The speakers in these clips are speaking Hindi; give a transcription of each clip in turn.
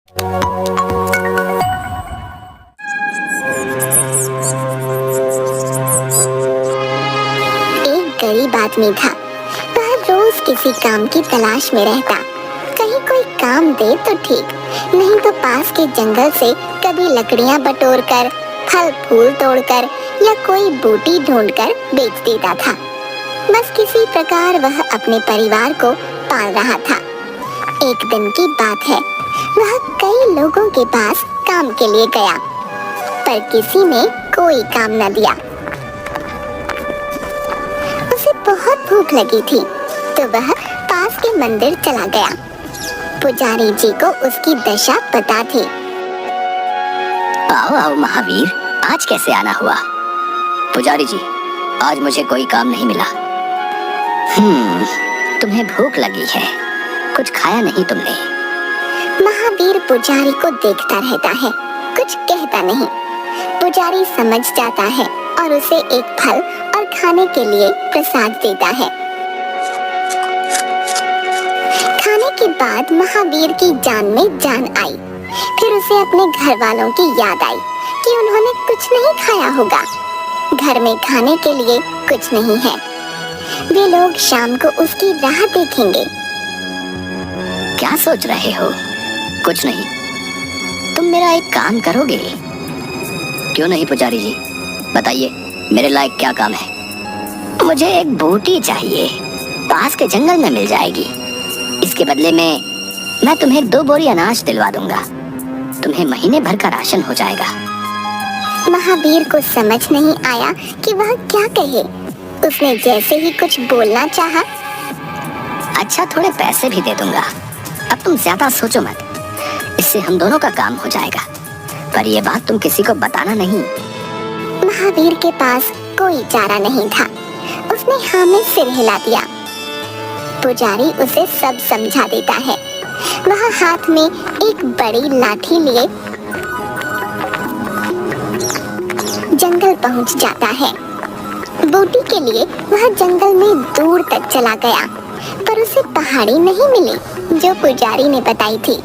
एक गरीब आदमी था। वह रोज किसी काम की तलाश में रहता। कहीं कोई काम दे तो ठीक, नहीं तो पास के जंगल से कभी लकड़ियां बटोरकर, फल फूल तोड़कर या कोई बूटी ढूंढकर बेच देता था। बस किसी प्रकार वह अपने परिवार को पाल रहा था। एक दिन की बात है, वह कई लोगों के पास काम के लिए गया, पर किसी ने कोई काम न दिया। उसे बहुत भूख लगी थी, तो वह पास के मंदिर चला गया। पुजारी जी को उसकी दशा पता थी। आओ आओ महावीर, आज कैसे आना हुआ? पुजारी जी, आज मुझे कोई काम नहीं मिला। तुम्हें भूख लगी है, कुछ खाया नहीं तुमने? महावीर पुजारी को देखता रहता है, कुछ कहता नहीं। पुजारी समझ जाता है और उसे एक फल और खाने के लिए प्रसाद देता है। खाने के बाद महावीर की जान में जान आई। फिर उसे अपने घर वालों की याद आई कि उन्होंने कुछ नहीं खाया होगा। घर में खाने के लिए कुछ नहीं है। वे लोग शाम को उसकी राह देखेंगे। क्या सोच रहे हो? कुछ नहीं। तुम मेरा एक काम करोगे? क्यों नहीं पुजारी जी, बताइए मेरे लायक क्या काम है? मुझे एक बूटी चाहिए, पास के जंगल में मिल जाएगी। इसके बदले में मैं तुम्हें 2 बोरी अनाज दिलवा दूंगा। तुम्हें महीने भर का राशन हो जाएगा। महावीर को समझ नहीं आया कि वह क्या कहे। उसने जैसे ही कुछ बोलना चाहा, अच्छा, थोड़े पैसे भी दे दूंगा। अब तुम ज्यादा सोचो मत, इससे हम दोनों का काम हो जाएगा। पर ये बात तुम किसी को बताना नहीं। महावीर के पास कोई चारा नहीं था। उसने हाँ में सिर हिला दिया। पुजारी उसे सब समझा देता है। वह हाथ में एक बड़ी लाठी लिए जंगल पहुंच जाता है। बूटी के लिए वह जंगल में दूर तक चला गया, पर उसे पहाड़ी नहीं मिली जो पुजारी ने बताई थी।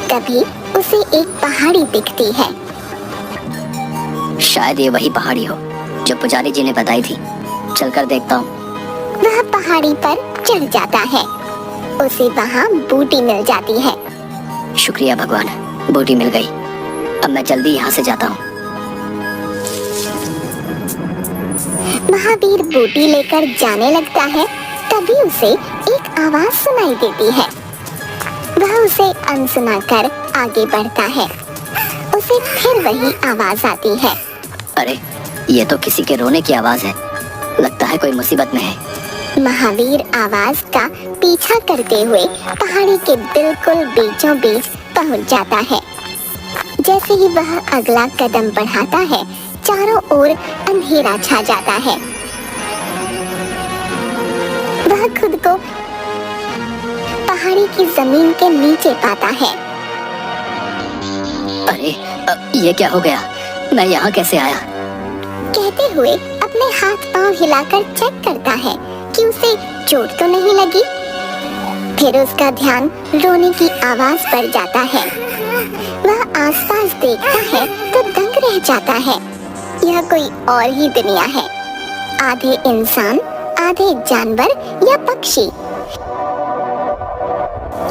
तभी उसे एक पहाड़ी दिखती है। शायद ये वही पहाड़ी हो जो पुजारी जी ने बताई थी। चलकर देखता हूँ। वह पहाड़ी पर चढ़ जाता है। उसे वहाँ बूटी मिल जाती है। शुक्रिया भगवान, बूटी मिल गई। अब मैं जल्दी यहाँ से जाता हूँ। महावीर बूटी लेकर जाने लगता है। तभी उसे एक आवाज सुनाई देती है। वह उसे अनसुना कर आगे बढ़ता है। उसे फिर वही आवाज आती है। अरे, ये तो किसी के रोने की आवाज है। लगता है कोई मुसीबत में है। महावीर आवाज का पीछा करते हुए पहाड़ी के बिल्कुल बीचों बीच पहुंच जाता है। जैसे ही वह अगला कदम बढ़ाता है, चारों ओर अंधेरा छा जाता है। वह खुद को पहाड़ी की जमीन के नीचे पाता है। अरे, ये क्या हो गया? मैं यहाँ कैसे आया? कहते हुए अपने हाथ पांव हिलाकर चेक करता है कि उसे चोट तो नहीं लगी। फिर उसका ध्यान रोने की आवाज पर जाता है। वह आसपास देखता है तो दंग रह जाता है। यह कोई और ही दुनिया है। आधे इंसान, आधे जानवर या पक्षी,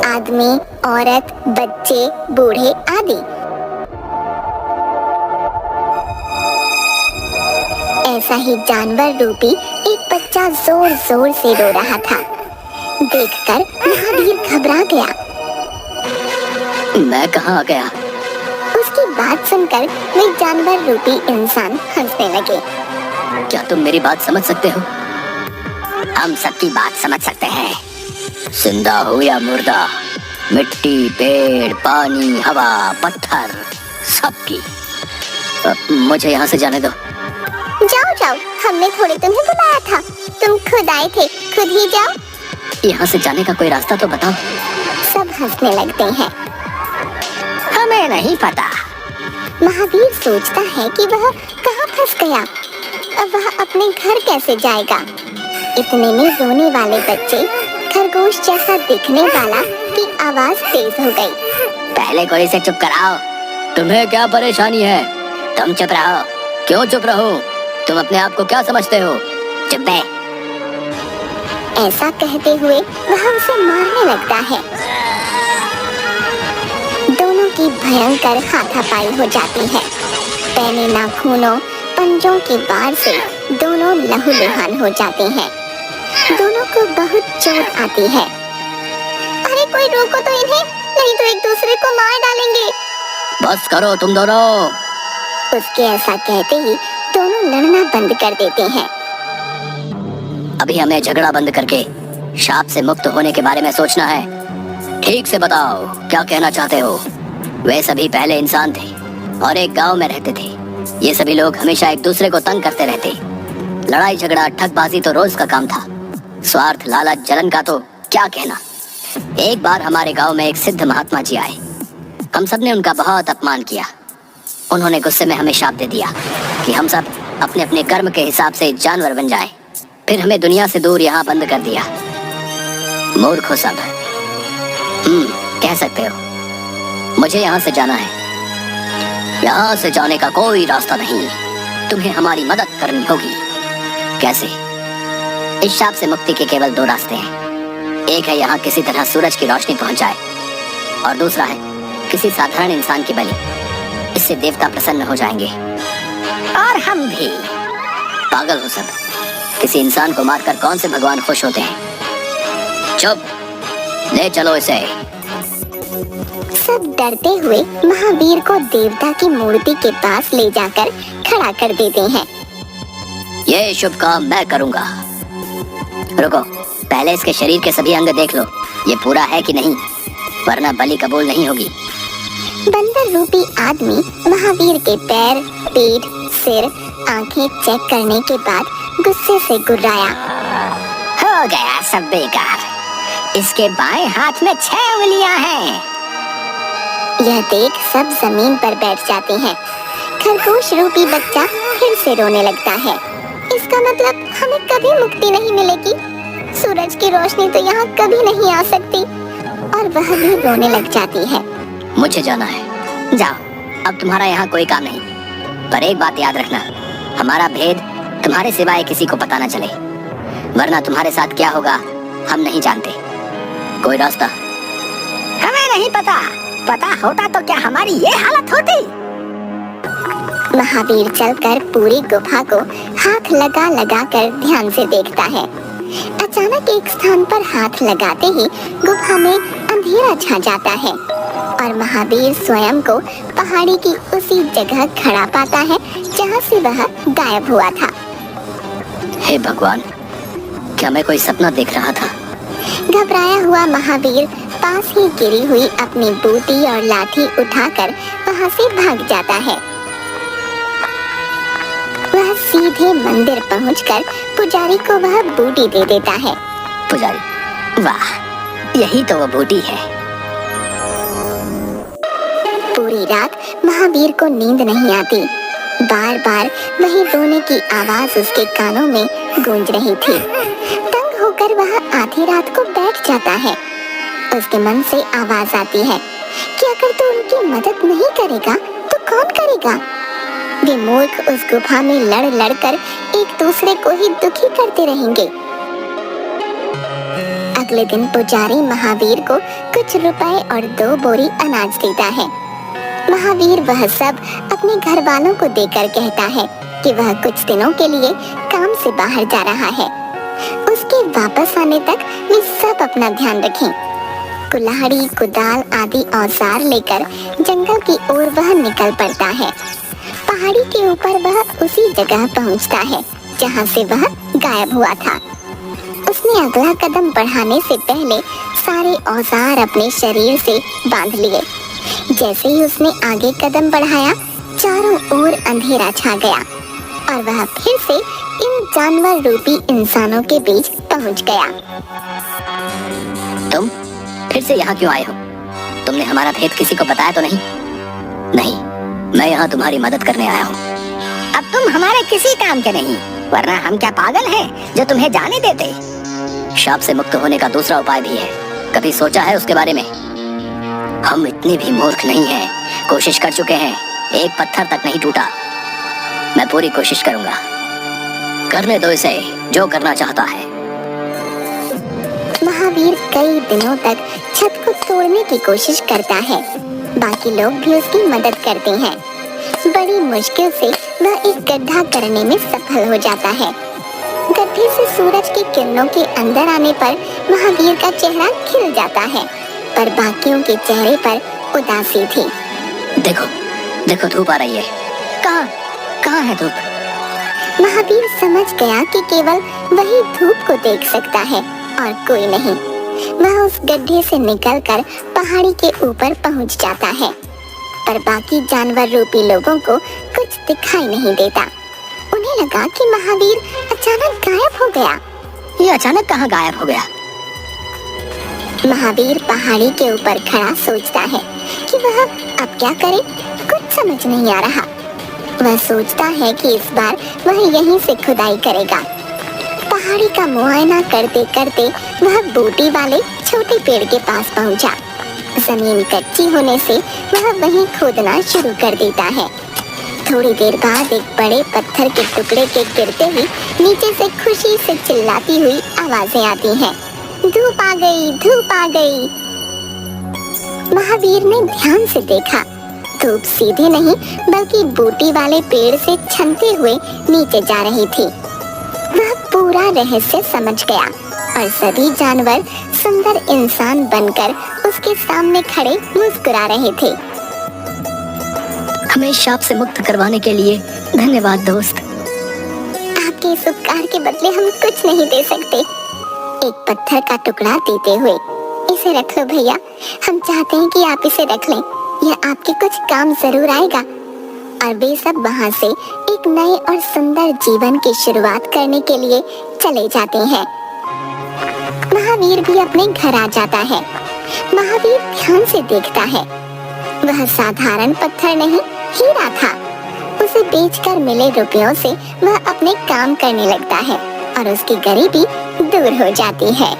आदमी, औरत, बच्चे, बूढ़े आदि। ऐसा ही जानवर रूपी एक बच्चा जोर जोर से रो रहा था। देखकर महावीर घबरा गया। मैं कहाँ आ गया? उसकी बात सुनकर वे जानवर रूपी इंसान हंसने लगे। क्या तुम मेरी बात समझ सकते हो? हम सबकी बात समझ सकते हैं, जिंदा हो या मुर्दा, मिट्टी, पेड़, पानी, हवा, पत्थर, सबकी। मुझे यहाँ से जाने दो। जाओ जाओ, हमने थोड़ी तुम्हें बुलाया था। तुम खुद आए थे, खुद ही जाओ। यहाँ से जाने का कोई रास्ता तो बताओ। सब हंसने लगते हैं। हमें नहीं पता। महावीर सोचता है कि वह कहाँ फंस गया। अब वह अपने घर कैसे जाएगा? इतने में रोने वाले बच्चे, खरगोश जैसा दिखने वाला की आवाज तेज हो गई। पहले कोई से चुप कराओ। तुम्हें क्या परेशानी है? तुम चुप रहो। क्यों चुप रहो? तुम अपने आप को क्या समझते हो? चुप बे। ऐसा कहते हुए वह उसे मारने लगता है। दोनों की भयंकर हाथापाई हो जाती है। पैने नाखूनों पंजों के वार से दोनों लहूलुहान हो जाते हैं। दोनों को बहुत चोट आती है। अरे कोई रोको तो इन्हें, नहीं तो एक दूसरे को मार डालेंगे। बस करो तुम दोनों। उसके ऐसा कहते ही दोनों लड़ना बंद कर देते हैं। अभी हमें झगड़ा बंद करके शाप से मुक्त होने के बारे में सोचना है। ठीक से बताओ क्या कहना चाहते हो? वे सभी पहले इंसान थे और एक गांव में रहते थे। ये सभी लोग हमेशा एक दूसरे को तंग करते रहते। लड़ाई झगड़ा ठगबाजी तो रोज का काम था। स्वार्थ लालच जलन का तो क्या कहना। एक बार हमारे गांव में एक सिद्ध महात्मा जी आए। हम सब ने उनका बहुत अपमान किया। उन्होंने गुस्से में हमें शाप दे दिया कि हम सब अपने अपने कर्म के हिसाब से जानवर बन जाएं। फिर हमें दुनिया से दूर यहाँ बंद कर दिया। मूर्ख हो सब। कह सकते हो। मुझे यहाँ से जाना है। यहाँ से जाने का कोई रास्ता नहीं। तुम्हें हमारी मदद करनी होगी। कैसे? इस शाप से मुक्ति के केवल दो रास्ते हैं। एक है यहाँ किसी तरह सूरज की रोशनी पहुंच जाए और दूसरा है किसी साधारण इंसान की बलि। इससे देवता प्रसन्न हो जाएंगे और हम भी। पागल हो सब। किसी इंसान को मारकर कौन से भगवान खुश होते हैं? चुप। ले चलो इसे। सब डरते हुए महावीर को देवता की मूर्ति के पास ले जाकर खड़ा कर देते हैं। ये शुभ काम मैं करूंगा। रुको, पहले इसके शरीर के सभी अंग देख लो, ये पूरा है कि नहीं, वरना बलि कबूल नहीं होगी। बंदर रूपी आदमी महावीर के पैर, पीठ, सिर, आंखें चेक करने के बाद गुस्से से गुर्राया। हो गया सब बेकार। इसके बाएं हाथ में 6 उंगलियां हैं। यह देख सब जमीन पर बैठ जाते हैं। खरगोश रूपी बच्चा फिर से रोने लगता है। इसका मतलब हमें कभी मुक्ति नहीं मिलेगी। सूरज की रोशनी तो यहाँ कभी नहीं आ सकती। और वह भी रोने लग जाती है। मुझे जाना है। जाओ, अब तुम्हारा यहाँ कोई काम नहीं। पर एक बात याद रखना, हमारा भेद तुम्हारे सिवाय किसी को पता न चले, वरना तुम्हारे साथ क्या होगा हम नहीं जानते। कोई रास्ता? हमें नहीं पता। पता होता तो क्या हमारी ये हालत होती? महावीर चलकर पूरी गुफा को हाथ लगा लगा कर ध्यान से देखता है। अचानक एक स्थान पर हाथ लगाते ही गुफा में अंधेरा छा जाता है और महावीर स्वयं को पहाड़ी की उसी जगह खड़ा पाता है जहाँ से वह गायब हुआ था। हे भगवान, क्या मैं कोई सपना देख रहा था? घबराया हुआ महावीर पास ही गिरी हुई अपनी बूटी और लाठी उठाकर वहाँ से भाग जाता है। वह सीधे मंदिर पहुंचकर पुजारी को वह बूटी दे देता है। पुजारी, वाह, यही तो वो बूटी है। पूरी रात महावीर को नींद नहीं आती। बार बार वही रोने की आवाज उसके कानों में गूंज रही थी। तंग होकर वह आधी रात को बैठ जाता है। उसके मन से आवाज आती है कि अगर तू उनकी मदद नहीं करेगा तो कौन करेगा। वे मूर्ख उस गुफा में लड़ लड़ कर एक दूसरे को ही दुखी करते रहेंगे। अगले दिन पुजारी महावीर को कुछ रुपए और 2 बोरी अनाज देता है। महावीर वह सब अपने घर वालों को देकर कहता है कि वह कुछ दिनों के लिए काम से बाहर जा रहा है। उसके वापस आने तक वे सब अपना ध्यान रखें। कुल्हाड़ी, कुदाल आदि औजार लेकर जंगल की ओर वह निकल पड़ता है। पहाड़ी के ऊपर वह उसी जगह पहुंचता है जहां से वह गायब हुआ था। उसने अगला कदम बढ़ाने से पहले सारे औजार अपने शरीर से बांध लिए। जैसे ही उसने आगे कदम बढ़ाया, चारों ओर अंधेरा छा गया और वह फिर से इन जानवर रूपी इंसानों के बीच पहुंच गया। तुम फिर से यहाँ क्यों आए हो? तुमने हमारा भेद किसी को बताया तो नहीं? नहीं, मैं यहाँ तुम्हारी मदद करने आया हूँ। अब तुम हमारे किसी काम के नहीं, वरना हम क्या पागल हैं जो तुम्हें जाने देते? शाप से मुक्त होने का दूसरा उपाय भी है। कभी सोचा है उसके बारे में? हम इतने भी मूर्ख नहीं हैं। कोशिश कर चुके हैं, एक पत्थर तक नहीं टूटा। मैं पूरी कोशिश करूंगा। करने दो इसे जो करना चाहता है। महावीर कई दिनों तक छत को तोड़ने की कोशिश करता है। बाकी लोग भी उसकी मदद करते हैं। बड़ी मुश्किल से वह एक गड्ढा करने में सफल हो जाता है। गड्ढे से सूरज की किरणों के अंदर आने पर महावीर का चेहरा खिल जाता है, पर बाकियों के चेहरे पर उदासी थी। देखो देखो, धूप आ रही है। कहाँ कहाँ है धूप? महावीर समझ गया कि केवल वही धूप को देख सकता है और कोई नहीं। वह उस गड्ढे से निकलकर पहाड़ी के ऊपर पहुंच जाता है, पर बाकी जानवर रूपी लोगों को कुछ दिखाई नहीं देता। उन्हें लगा कि महावीर अचानक गायब हो गया। ये अचानक कहाँ गायब हो गया? महावीर पहाड़ी के ऊपर खड़ा सोचता है कि वह अब क्या करे। कुछ समझ नहीं आ रहा। वह सोचता है कि इस बार वह यहीं से खुदाई करेगा। पहाड़ी का मुआयना करते करते वह बूटी वाले छोटे पेड़ के पास पहुंचा। जमीन कच्ची होने से वह वहीं खोदना शुरू कर देता है। थोड़ी देर बाद एक बड़े पत्थर के टुकड़े के गिरते ही नीचे से खुशी से चिल्लाती हुई आवाजें आती हैं। धूप आ गई, धूप आ गई। महावीर ने ध्यान से देखा। धूप सीधे नहीं बल्कि बूटी वाले पेड़ से छनते हुए नीचे जा रही थी। वह पूरा रहस्य समझ गया और सभी जानवर सुंदर इंसान बनकर उसके सामने खड़े मुस्कुरा रहे थे। हमें शाप से मुक्त करवाने के लिए धन्यवाद दोस्त। आपके इस उपकार के बदले हम कुछ नहीं दे सकते। एक पत्थर का टुकड़ा देते हुए, इसे रख लो भैया। हम चाहते हैं कि आप इसे रख लें। यह आपके कुछ काम जरूर आएगा। और वे सब वहाँ से एक नए और सुंदर जीवन की शुरुआत करने के लिए चले जाते हैं। महावीर भी अपने घर आ जाता है। महावीर ध्यान से देखता है। वह साधारण पत्थर नहीं, हीरा था। उसे बेचकर मिले रुपयों से वह अपने काम करने लगता है और उसकी गरीबी दूर हो जाती है।